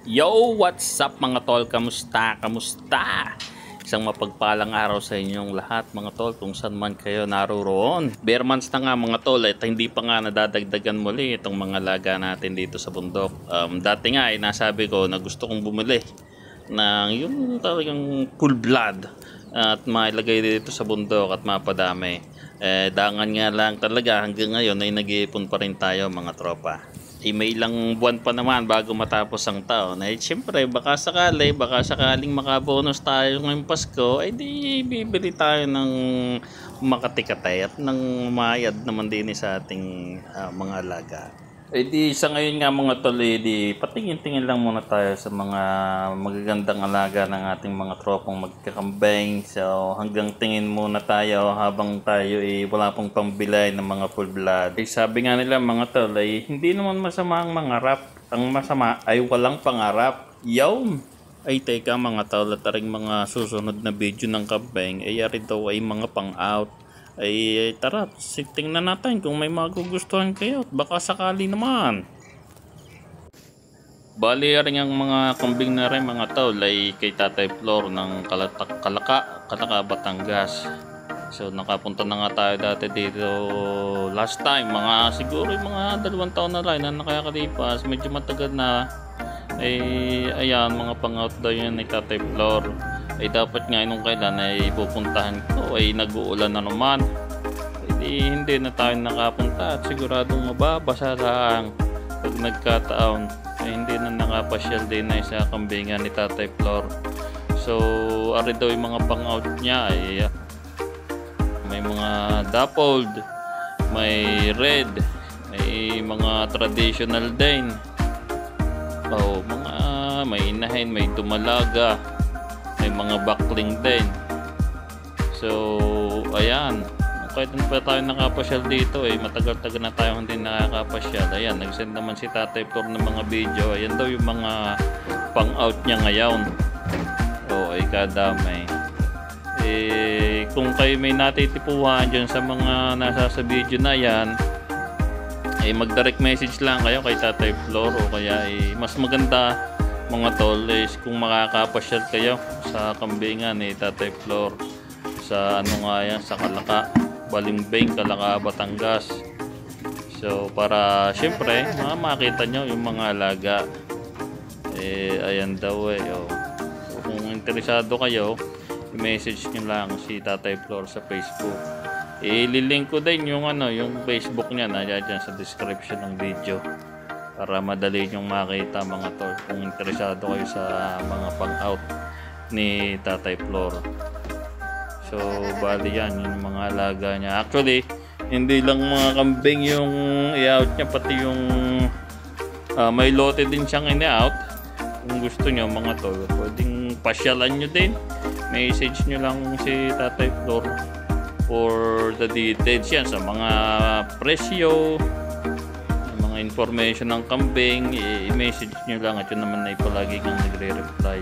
Yo, what's up mga tol? Kamusta? Kamusta? Isang mapagpalang araw sa inyong lahat mga tol kung saan man kayo naroroon. Bare months na nga mga tol at hindi pa nga nadadagdagan muli itong mga laga natin dito sa bundok. Dati nga ay nasabi ko na gusto kong bumili ng yung talagang full blood at mailagay dito sa bundok at mapadami. Dangan nga lang talaga hanggang ngayon ay nag-iipon pa rin tayo mga tropa. May ilang buwan pa naman bago matapos ang taon. Siyempre baka sakaling makabonus tayo ngayong Pasko, ay di bibili tayo ng makatikatay at ng mayad naman din sa ating mga alaga. Di sa ngayon nga mga tol, di patingin-tingin lang muna tayo sa mga magagandang alaga ng ating mga tropang magkakambing. So hanggang tingin muna tayo habang tayo wala pong pambilay ng mga full blood. Sabi nga nila mga tol, hindi naman masama ang mangarap. Ang masama ay walang pangarap. Yaw! Ay teka mga tol, at aring mga susunod na video ng kambing ari daw ay mga pang-out. Tara, tingnan natin kung may magugustuhan kayo at baka sakali naman. Bali rin ang mga kambing na rin mga tol ay kay Tatay Flor ng Kalaka, Batangas. So nakapunta na nga tayo dati dito last time, siguro mga 2 taon na rin na nakakalipas, medyo matagal na. Ayan, mga pang-out daw yun ni Tatay Flor. Dapat nga nung kailan pupuntahan ko nag-uulan na naman. Hindi na tayo nakapunta at siguradong mababasa lang pag nagkataon. Hindi na nakapasyal din sa kambingan ni Tatay Flor. So ari daw yung mga pang-out niya may mga dappled, may red, may mga traditional din. May inahin, may dumalaga, may mga backling din. So ayan, kahit pa tayo nakapasyal dito matagal-tagal na tayo hindi nakakapasyal. Ayan, nag-send naman si Tatay Flor ng mga video. Ayan daw yung mga pang-out niya ngayon. Kadamay. Kung kayo may natitipuhan dyan sa mga nasa sa video na yan, mag-direct message lang kayo kay Tatay Flor, o kaya mas maganda mga tol kung makakapasyal kayo sa kambingan ni Tatay Flor sa sa Kalaka, Balimbing, Kalaka, Batangas. So para syempre makita nyo yung mga alaga. Ayan daw So, kung interesado kayo, i-message nyo lang si Tatay Flor sa Facebook. Ililink ko din yung yung Facebook niya na dyan sa description ng video para madali nyong makita mga tol kung interesado kayo sa mga pang-out ni Tatay Flor. So bali yan yung mga alaga niya. Actually hindi lang mga kambing yung i-out niya, pati yung may lote din siyang in-out. Kung gusto nyo mga tol, pwedeng pasyalan nyo din, message nyo lang si Tatay Flor for the details yan sa mga presyo, mga information ng kambing. I-message nyo lang at yun naman palagi kang nagre-reply.